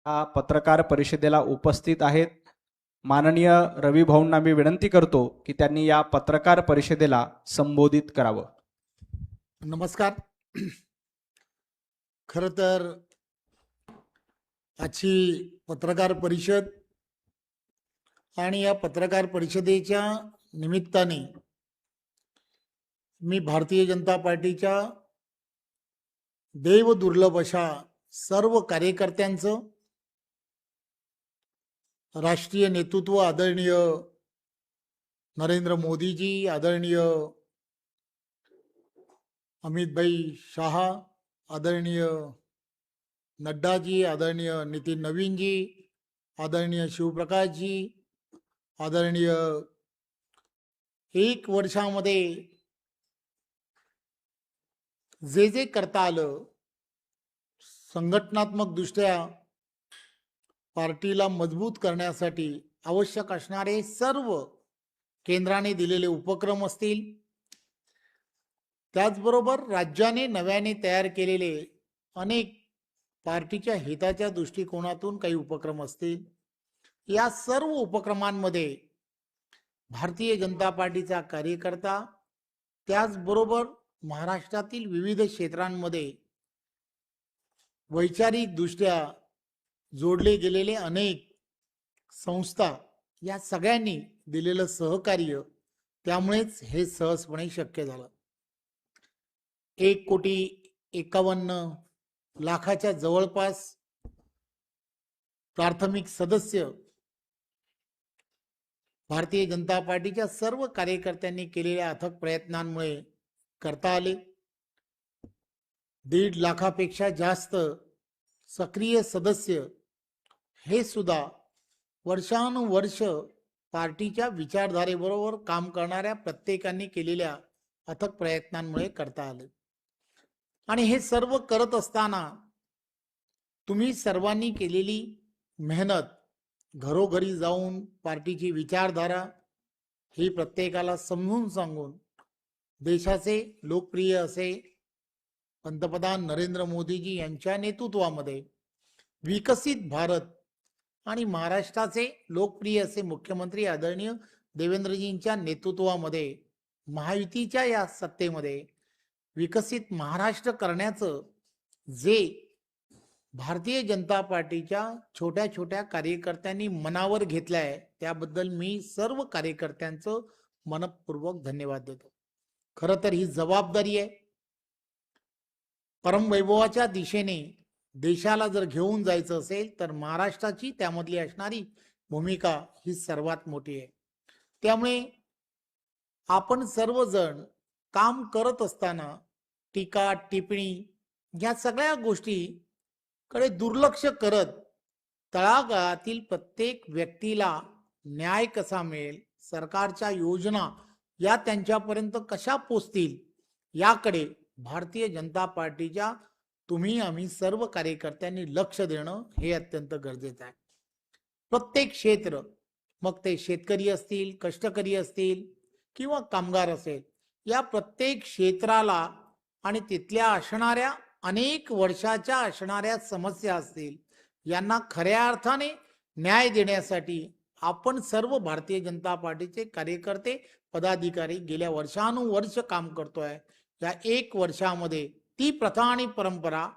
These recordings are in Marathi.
पत्रकार परिषदेला उपस्थित आहेत। माननीय रवी भाऊंना मी विनंती करतो की त्यांनी या पत्रकार परिषदेला संबोधित करावं। नमस्कार। खरं तर आजची पत्रकार परिषद आणि या पत्रकार परिषदेच्या निमित्ताने मी भारतीय जनता पार्टीच्या देव दुर्लभ अशा सर्व कार्यकर्त्यांचं, राष्ट्रीय नेतृत्व आदरणीय नरेंद्र मोदीजी, आदरणीय अमित भाई शाह, आदरणीय नड्डाजी, आदरणीय नितीन नवीन जी, आदरणीय शिवप्रकाश जी, आदरणीय एक वर्षामध्ये जे जे करता आलं संघटनात्मक दृष्ट्या पार्टीला मजबूत करण्यासाठी आवश्यक असणारे सर्व केंद्राने दिलेले उपक्रम असतील, त्याचबरोबर राज्याने नव्याने तयार केलेले अनेक पार्टीच्या हिताच्या दृष्टिकोनातून काही उपक्रम असतील, या सर्व उपक्रमांमध्ये भारतीय जनता पार्टीचा कार्यकर्ता, त्याचबरोबर महाराष्ट्रातील विविध क्षेत्रांमध्ये वैचारिक दृष्ट्या जोडले गेलेले अनेक संस्था, या सगळ्यांनी दिलेलं सहकार्य, त्यामुळेच हे सहजपणे शक्य झालं। 1,51,00,000 जवळपास प्राथमिक सदस्य भारतीय जनता पार्टीच्या सर्व कार्यकर्त्यांनी केलेल्या अथक प्रयत्नांमुळे करता आले। 1.5 लाखापेक्षा जास्त सक्रिय सदस्य हे सुद्धा वर्षानुवर्ष पार्टीच्या विचारधारेबरोबर काम करणाऱ्या प्रत्येकाने केलेल्या अथक प्रयत्नांमुळे करता आले। आणि हे सर्व करत असताना तुम्ही सर्वांनी केलेली मेहनत, घरोघरी जाऊन पार्टीची विचारधारा ही प्रत्येकाला समजून सांगून देशाचे लोकप्रिय असे पंतप्रधान नरेंद्र मोदीजी यांच्या नेतृत्वामध्ये विकसित भारत आणि महाराष्ट्राचे लोकप्रिय असे मुख्यमंत्री आदरणीय देवेंद्रजींच्या नेतृत्वामध्ये महायुतीच्या या सत्तेमध्ये विकसित महाराष्ट्र करण्याचं जे भारतीय जनता पार्टीच्या छोट्या छोट्या कार्यकर्त्यांनी मनावर घेतलं आहे, त्याबद्दल मी सर्व कार्यकर्त्यांचं मनपूर्वक धन्यवाद देतो। खरं तर ही जबाबदारी आहे। परमवैभवाच्या दिशेने देशाला जर घेऊन जायचं असेल तर महाराष्ट्राची त्यामधली असणारी भूमिका ही सर्वात मोठी आहे। त्यामुळे आपण सर्वजण काम करत असताना टीका टिप्पणी या सगळ्या गोष्टी कडे दुर्लक्ष करत तळागाळातील प्रत्येक व्यक्तीला न्याय कसा मिळेल, सरकारच्या योजना या त्यांच्यापर्यंत कशा पोहोचतील, याकडे भारतीय जनता पार्टीच्या तुम्ही आम्ही सर्व कार्यकर्त्यांनी लक्ष देणं हे अत्यंत गरजेचं आहे। प्रत्येक क्षेत्र, मग ते शेतकरी असतील, कष्टकरी असतील किंवा कामगार असेल, या प्रत्येक क्षेत्राला आणि तिथल्या असणाऱ्या अनेक वर्षाच्या असणाऱ्या समस्या असतील, यांना खऱ्या अर्थाने न्याय देण्यासाठी आपण सर्व भारतीय जनता पार्टीचे कार्यकर्ते, पदाधिकारी गेल्या वर्षानुवर्ष काम करतोय। या 1 वर्षामध्ये ती प्रथा आणि परंपरा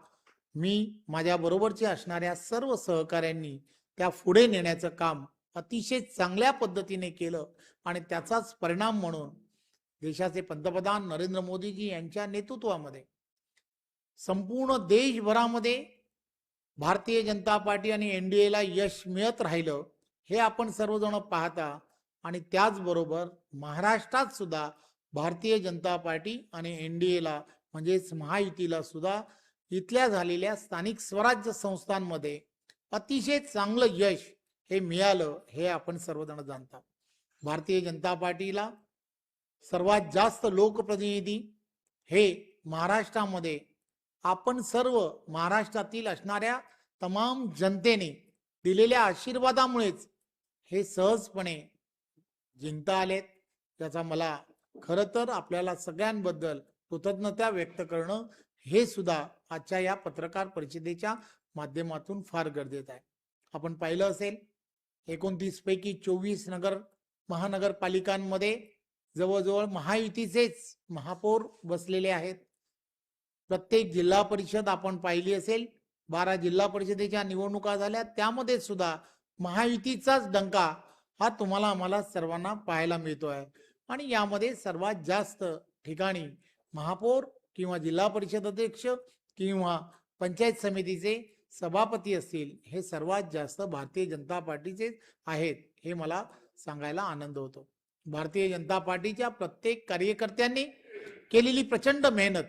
मी माझ्या बरोबरचे असणाऱ्या सर्व सहकाऱ्यांनी त्या पुढे नेण्याचं काम अतिशय चांगल्या पद्धतीने केलं आणि त्याचाच परिणाम म्हणून देशाचे पंतप्रधान नरेंद्र मोदीजी यांच्या नेतृत्वामध्ये संपूर्ण देशभरामध्ये भारतीय जनता पार्टी आणि एनडीएला यश मिळत राहिलं, हे आपण सर्वजण पाहता। आणि त्याचबरोबर महाराष्ट्रात सुद्धा भारतीय जनता पार्टी आणि एनडीएला म्हणजेच महायुतीला सुद्धा इथल्या झालेल्या स्थानिक स्वराज्य संस्थांमध्ये अतिशय चांगलं यश हे मिळालं, हे आपण सर्वजण जाणता। भारतीय जनता पार्टीला सर्वात जास्त लोकप्रतिनिधी हे महाराष्ट्रामध्ये आपण सर्व महाराष्ट्रातील असणाऱ्या तमाम जनतेने दिलेल्या आशीर्वादामुळेच हे सहजपणे जिंकता आलेत। त्याचा मला खरं तर आपल्याला सगळ्यांबद्दल कृतज्ञता व्यक्त करणं हे सुद्धा आजच्या या पत्रकार परिषदेच्या माध्यमातून फार गरजेचं आहे। आपण पाहिलं असेल 29 पैकी 24 महानगरपालिकांमध्ये जवळजवळ महायुतीचेच महापौर बसलेले आहेत. प्रत्येक जिल्हा परिषद आपण पाहिली असेल, 12 जिल्हा परिषदेच्या निवडणुका झाल्या, त्यामध्ये सुद्धा महायुतीचाच डंका हा तुम्हाला आम्हाला सर्वांना पाहायला मिळतो आहे. आणि यामध्ये सर्वात जास्त ठिकाणी महापौर किंवा जिल्हा परिषद अध्यक्ष किंवा पंचायत समितीचे सभापती असतील, हे सर्वात जास्त भारतीय जनता पार्टीचे आहेत, हे मला सांगायला आनंद होतो. भारतीय जनता पार्टीच्या प्रत्येक कार्यकर्त्यांनी केलेली प्रचंड मेहनत,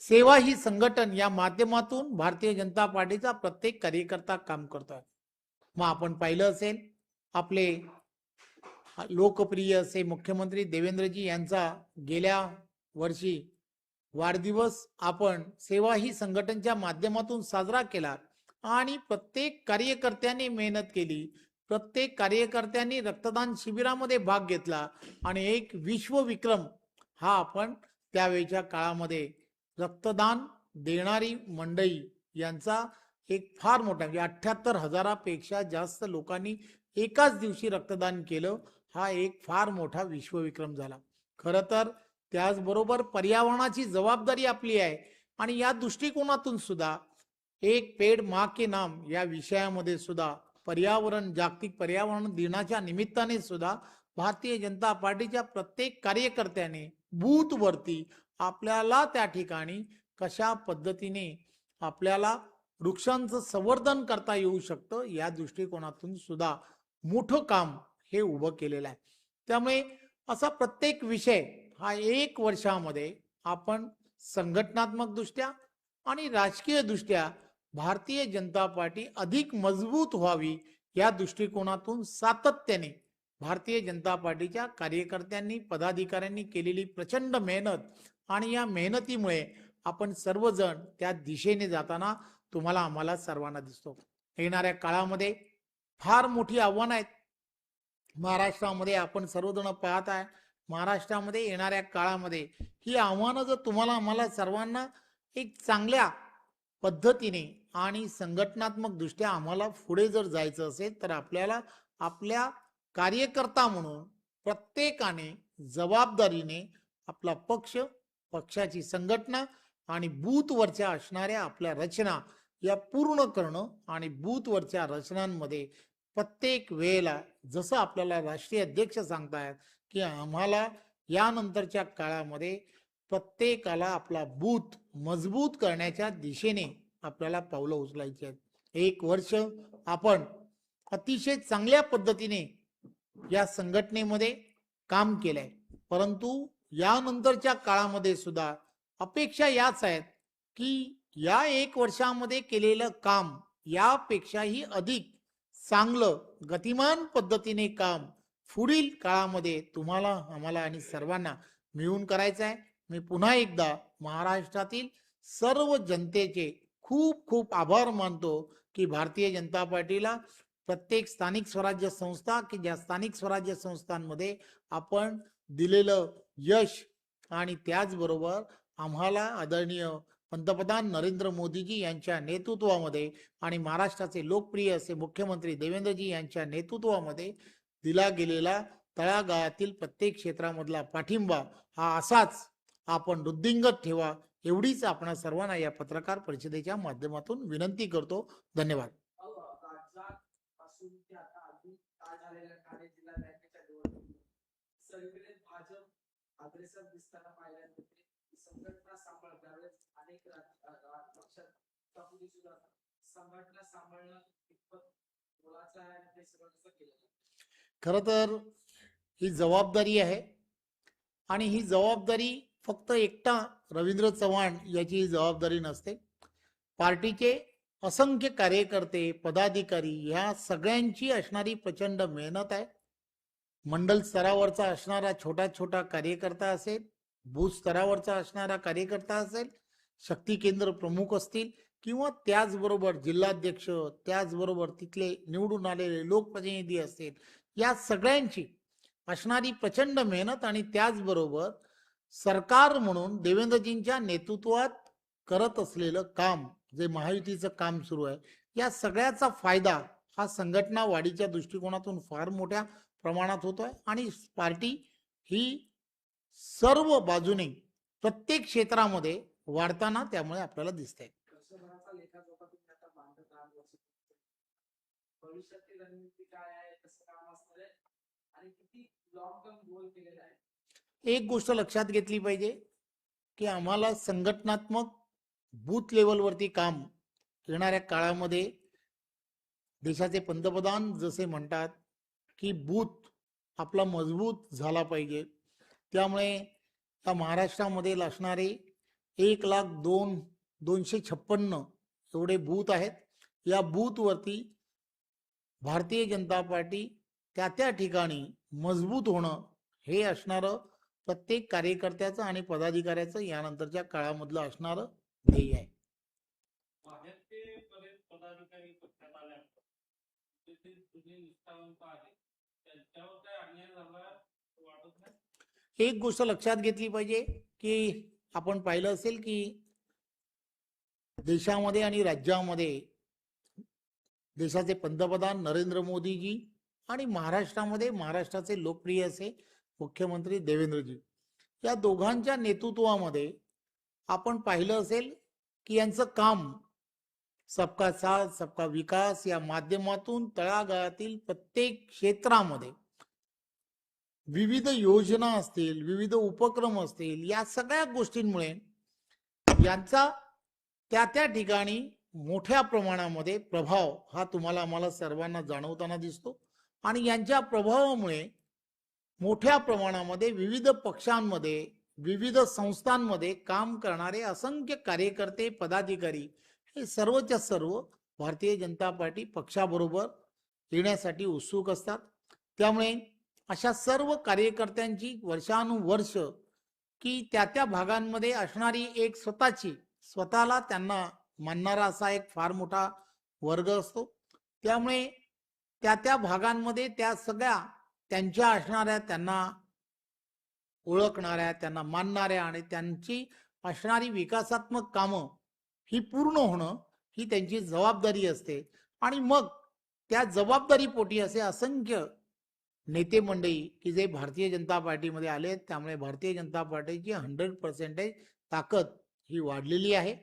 सेवा ही संघटन या माध्यमातून भारतीय जनता पार्टीचा प्रत्येक कार्यकर्ता काम करतोय. मग आपण पाहिलं असेल, आपले लोकप्रिय असे मुख्यमंत्री देवेंद्रजी यांचा गेल्या वर्षी वाढदिवस आपण सेवा ही संघटनच्या माध्यमातून साजरा केला आणि प्रत्येक कार्यकर्त्यांनी मेहनत केली. प्रत्येक कार्यकर्त्यांनी रक्तदान शिबिरामध्ये भाग घेतला आणि एक विश्वविक्रम हा आपण त्यावेळच्या काळामध्ये रक्तदान देणारी मंडळी यांचा एक फार मोठा, म्हणजे 78,000पेक्षा जास्त लोकांनी एकाच दिवशी रक्तदान केलं. हा एक फार मोठा विश्वविक्रम झाला. खरं तर त्याचबरोबर पर्यावरणाची जबाबदारी आपली आहे आणि या दृष्टिकोनातून सुद्धा एक पेड माँ के नाम या विषयामध्ये सुद्धा पर्यावरण, जागतिक पर्यावरण दिनाच्या निमित्ताने सुद्धा भारतीय जनता पार्टीच्या प्रत्येक कार्यकर्त्याने बूथवरती आपल्याला त्या ठिकाणी कशा पद्धतीने आपल्याला वृक्षांचं संवर्धन करता येऊ शकतं या दृष्टिकोनातून सुद्धा मोठं काम हे उभं केलेलं आहे. त्यामुळे असा प्रत्येक विषय हा 1 वर्षामध्ये आपण संघटनात्मक दृष्ट्या आणि राजकीय दृष्ट्या भारतीय जनता पार्टी अधिक मजबूत व्हावी या दृष्टिकोनातून सातत्याने भारतीय जनता पार्टीच्या कार्यकर्त्यांनी, पदाधिकाऱ्यांनी केलेली प्रचंड मेहनत आणि या मेहनतीमुळे आपण सर्वजण त्या दिशेने जाताना तुम्हाला आम्हाला सर्वांना दिसतो. येणाऱ्या काळामध्ये फार मोठी आव्हानं आहेत महाराष्ट्रामध्ये, आपण सर्वजण पाहत आहे. महाराष्ट्रामध्ये येणाऱ्या काळामध्ये ही आव्हानं जर तुम्हाला आम्हाला सर्वांना एक चांगल्या पद्धतीने आणि संघटनात्मक दृष्ट्या आम्हाला पुढे जर जायचं असेल तर आपल्याला आपल्या कार्यकर्ता म्हणून प्रत्येकाने जबाबदारीने आपला पक्ष, पक्षाची संघटना आणि बूथवरच्या असणाऱ्या आपल्या रचना या पूर्ण करणं आणि बूथवरच्या रचनांमध्ये प्रत्येक वेळेला जसं आपल्याला राष्ट्रीय अध्यक्ष सांगतायत की आम्हाला यानंतरच्या काळामध्ये प्रत्येकाला आपला बूथ मजबूत करण्याच्या दिशेने आपल्याला पावलं उचलायची आहेत. 1 वर्ष आपण अतिशय चांगल्या पद्धतीने या संघटनेमध्ये काम केलंय, परंतु यानंतरच्या काळामध्ये सुद्धा अपेक्षा याच आहेत की या 1 वर्षामध्ये केलेलं काम यापेक्षाही अधिक चांगलं गतिमान पद्धतीने काम पुढील काळामध्ये तुम्हाला, आम्हाला आणि सर्वांना मिळून करायचं आहे. मी पुन्हा एकदा महाराष्ट्रातील सर्व जनतेचे खूप खूप आभार मानतो की भारतीय जनता पार्टीला प्रत्येक स्थानिक स्वराज्य संस्था की ज्या स्थानिक स्वराज्य संस्थांमध्ये आपण दिलेलं यश आणि त्याचबरोबर आम्हाला आदरणीय पंतप्रधान नरेंद्र मोदीजी यांच्या नेतृत्वामध्ये आणि महाराष्ट्राचे लोकप्रिय असे मुख्यमंत्री देवेंद्रजी यांच्या नेतृत्वामध्ये दिला गेलेला तळागाळातील प्रत्येक क्षेत्रामधला पाठिंबा हा असाच आपण वृद्धिंगत ठेवा, एवढीच आपण सर्वांना या पत्रकार परिषदेच्या माध्यमातून विनंती करतो. धन्यवाद. खरं तर ही जबाबदारी आहे आणि ही जबाबदारी फक्त एकटा रवींद्र चव्हाण याची जबाबदारी नसते. पार्टीचे असंख्य कार्यकर्ते, पदाधिकारी या सगळ्यांची असणारी प्रचंड मेहनत आहे. मंडल स्तरावरचा असणारा छोटा छोटा कार्यकर्ता असेल, बूथ स्तरावरचा असणारा कार्यकर्ता असेल, शक्ती केंद्र प्रमुख असतील किंवा त्याचबरोबर जिल्हाध्यक्ष, त्याचबरोबर तिथले निवडून आलेले लोकप्रतिनिधी असतील, या सगळ्यांची असणारी प्रचंड मेहनत आणि त्याचबरोबर सरकार म्हणून देवेंद्रजींच्या नेतृत्वात करत असलेलं काम जे महायुतीचं काम सुरू आहे, या सगळ्याचा फायदा हा संघटना वाढीच्या दृष्टिकोनातून फार मोठ्या प्रमाणात होतोय आणि पार्टी ही सर्व बाजूने प्रत्येक क्षेत्रामध्ये वाढताना त्यामुळे आपल्याला दिसते. वर्षभराचा लेखाजोखा तुम्ही आता मांडत आहात भविष्यातील रणनीती काय आहे, कसं काम असणार आहे आणि किती लॉंग टर्म गोल केलेला आहे. एक गोष्ट लक्षात घेतली पाहिजे की आम्हाला संघटनात्मक बूथ लेवलवरती काम येणाऱ्या काळामध्ये देशाचे पंतप्रधान जसे म्हणतात की बूथ आपला मजबूत झाला पाहिजे, त्यामुळे या महाराष्ट्रामध्ये असणारे 1,02,256 एवढे बूथ आहेत. या बूथवरती भारतीय जनता पार्टी त्या ठिकाणी मजबूत होणं हे असणारं प्रत्येक कार्यकर्त्याचं आणि पदाधिकाऱ्याचं यानंतरच्या काळामधलं असणारं ध्येय आहे. भाजपचे बरेच पदाधिकारी पक्षात आल्यानंतर ते जुने निष्ठावंत आहेत, त्यांच्यावर काय अन्याय झाला वाटत नाही. एक गोष्ट लक्षात घेतली पाहिजे की आपण पाहिलं असेल की देशामध्ये आणि राज्यामध्ये देशाचे पंतप्रधान नरेंद्र मोदीजी आणि महाराष्ट्रामध्ये महाराष्ट्राचे लोकप्रिय असे मुख्यमंत्री देवेंद्रजी, या दोघांच्या नेतृत्वामध्ये आपण पाहिलं असेल की यांचं काम सबका साथ सबका विकास या माध्यमातून तळागाळातील प्रत्येक क्षेत्रामध्ये विविध योजना असतील, विविध उपक्रम असतील, या सगळ्या गोष्टींमुळे यांचा त्या ठिकाणी मोठ्या प्रमाणामध्ये प्रभाव हा तुम्हाला आम्हाला सर्वांना जाणवताना दिसतो आणि यांच्या प्रभावामुळे मोठ्या प्रमाणामध्ये विविध पक्षांमध्ये, विविध संस्थांमध्ये काम करणारे असंख्य कार्यकर्ते, पदाधिकारी हे सर्वच्या सर्व भारतीय जनता पार्टी पक्षाबरोबर येण्यासाठी उत्सुक असतात. त्यामुळे अशा सर्व कार्यकर्त्यांची वर्षानुवर्ष की त्या भागांमध्ये असणारी एक स्वतःला त्यांना मानणारा असा एक फार मोठा वर्ग असतो. त्यामुळे त्या भागांमध्ये त्या सगळ्या त्यांच्या असणाऱ्या, त्यांना ओळखणाऱ्या, त्यांना मानणाऱ्या आणि त्यांची असणारी विकासात्मक कामं ही पूर्ण होणं ही त्यांची जबाबदारी असते. आणि मग त्या जबाबदारीपोटी असे असंख्य नेते मंडळी की जे भारतीय जनता पार्टीमध्ये आले, त्यामुळे भारतीय जनता पार्टीची 100% ताकद ही वाढलेली आहे.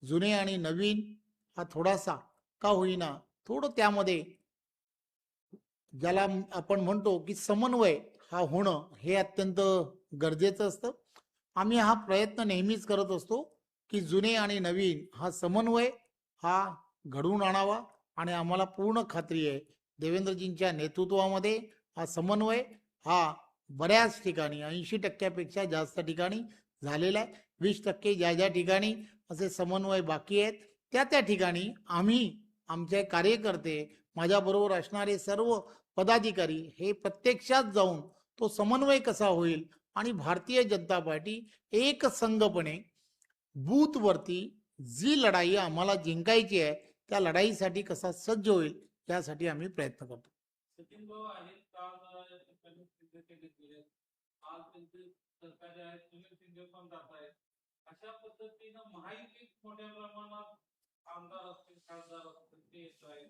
जुने आणि नवीन हा थोडासा का होईना थोडं त्यामध्ये ज्याला आपण म्हणतो की समन्वय हा होणं हे अत्यंत गरजेचं असतं. आम्ही हा प्रयत्न नेहमीच करत असतो की जुने आणि नवीन हा समन्वय हा घडवून आणावा आणि आम्हाला पूर्ण खात्री आहे देवेंद्रजींच्या नेतृत्वामध्ये हा समन्वय हा बऱ्याच ठिकाणी 80% जास्त ठिकाणी झालेला आहे. 20% ज्या ठिकाणी असे समन्वय बाकी आहेत त्या ठिकाणी आम्ही, आमचे कार्यकर्ते, माझ्याबरोबर असणारे सर्व पदाधिकारी हे प्रत्यक्षात जाऊन तो समन्वय कसा होईल आणि भारतीय जनता पार्टी एक संघपणे बूथवरती जी लढाई आम्हाला जिंकायची आहे त्या लढाईसाठी कसा सज्ज होईल यासाठी आम्ही प्रयत्न करतो. सचिन भाऊ आहेत काल या ठिकाणी शिंदे घेतले, आज त्यांचे सरकारी आहेत, सुनील शिंदे पण जात आहेत. अशा पद्धतीनं महायुतीत मोठ्या प्रमाणात आमदार असतील, खासदार असतील ते येत आहेत.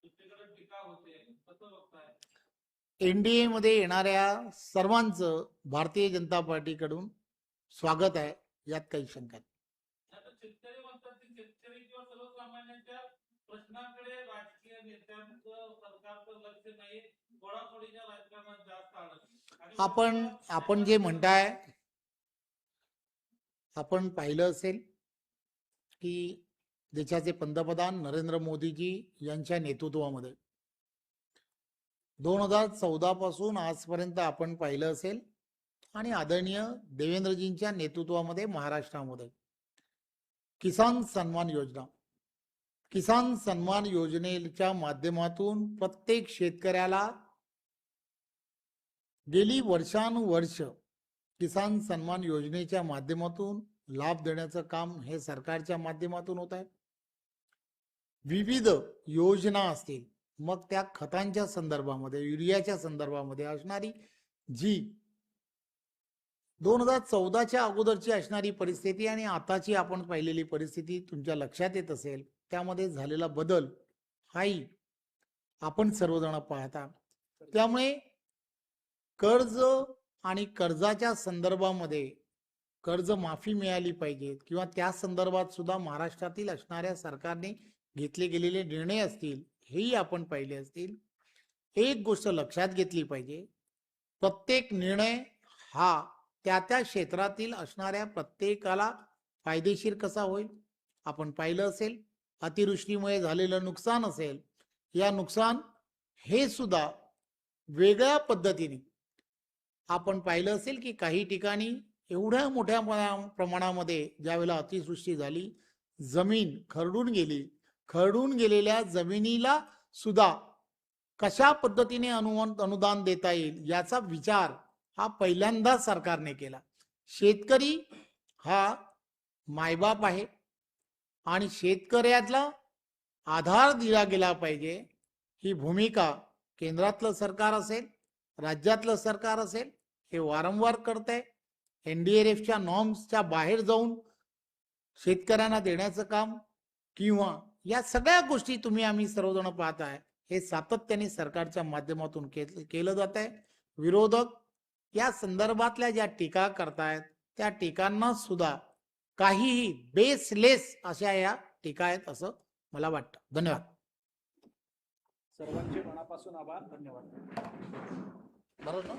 दुसरीकडे टीका होते, कसं बघताय? एनडीए मध्ये येणाऱ्या सर्वांचं भारतीय जनता पार्टीकडून स्वागत आहे, यात काही शंका नाही. आता शेतकरी म्हणतात की शेतकरी किंवा सर्वसामान्यांच्या प्रश्नांकडे राजकीय नेत्यांचं, सरकारचं लक्ष नाही, फोडाफोडीच्या राजकारणात जास्त अडकले. आपण जे म्हणताय, आपण पाहिलं असेल की देशाचे पंतप्रधान नरेंद्र मोदीजी यांच्या नेतृत्वामध्ये 2014 पासून आजपर्यंत आपण पाहिलं असेल आणि आदरणीय देवेंद्रजींच्या नेतृत्वामध्ये महाराष्ट्रामध्ये किसान सन्मान योजनेच्या माध्यमातून प्रत्येक शेतकऱ्याला गेली वर्षानुवर्ष किसान सन्मान योजनेच्या माध्यमातून लाभ देण्याचं काम हे सरकारच्या माध्यमातून होत आहे. विविध योजना असतील, मग त्या खतांच्या संदर्भामध्ये, युरियाच्या संदर्भामध्ये असणारी जी 2014च्या अगोदरची असणारी परिस्थिती आणि आताची आपण पाहिलेली परिस्थिती तुमच्या लक्षात येत असेल, त्यामध्ये झालेला बदल हाही आपण सर्वजण पाहता. त्यामुळे कर्ज आणि कर्जाच्या संदर्भामध्ये कर्ज माफी मिळाली पाहिजे किंवा त्या संदर्भात सुद्धा महाराष्ट्रातील असणाऱ्या सरकारने घेतले गेलेले निर्णय असतील, हेही आपण पाहिले असतील. एक गोष्ट लक्षात घेतली पाहिजे, प्रत्येक निर्णय हा त्या त्या क्षेत्रातील असणाऱ्या प्रत्येकाला फायदेशीर कसा होईल. आपण पाहिलं असेल, अतिवृष्टीमुळे झालेलं नुकसान असेल, या नुकसान हे सुद्धा वेगळ्या पद्धतीने आपण पाहिलं असेल की काही ठिकाणी एवढ्या मोठ्या प्रमाणामध्ये ज्यावेळेला अतिवृष्टी झाली, जमीन खरडून गेली. खरडून गेलेल्या जमिनीला सुद्धा कशा पद्धतीने अनुदान देता येईल याचा विचार हा पहिल्यांदा सरकारने केला. शेतकरी हा मायबाप आहे आणि शेतकऱ्याला आधार दिला गेला पाहिजे, ही भूमिका केंद्रातलं सरकार असेल, राज्यातलं सरकार असेल, हे वारंवार करतंय. NDRFच्या नॉर्म्सच्या बाहेर जाऊन शेतकऱ्यांना देण्याचं काम किंवा या सगळ्या गोष्टी आम्ही सर्वजण पाहत आहे, हे सातत्याने सरकारच्या माध्यमातून केलं जात आहे. विरोधक या संदर्भातल्या ज्या टीका करतायत त्या टीकांना सुद्धा काहीही बेसलेस अशा या टीका आहेत असं मला वाटतं. धन्यवाद. सर्वांचे मनापासून आभार. धन्यवाद. बरोबर ना?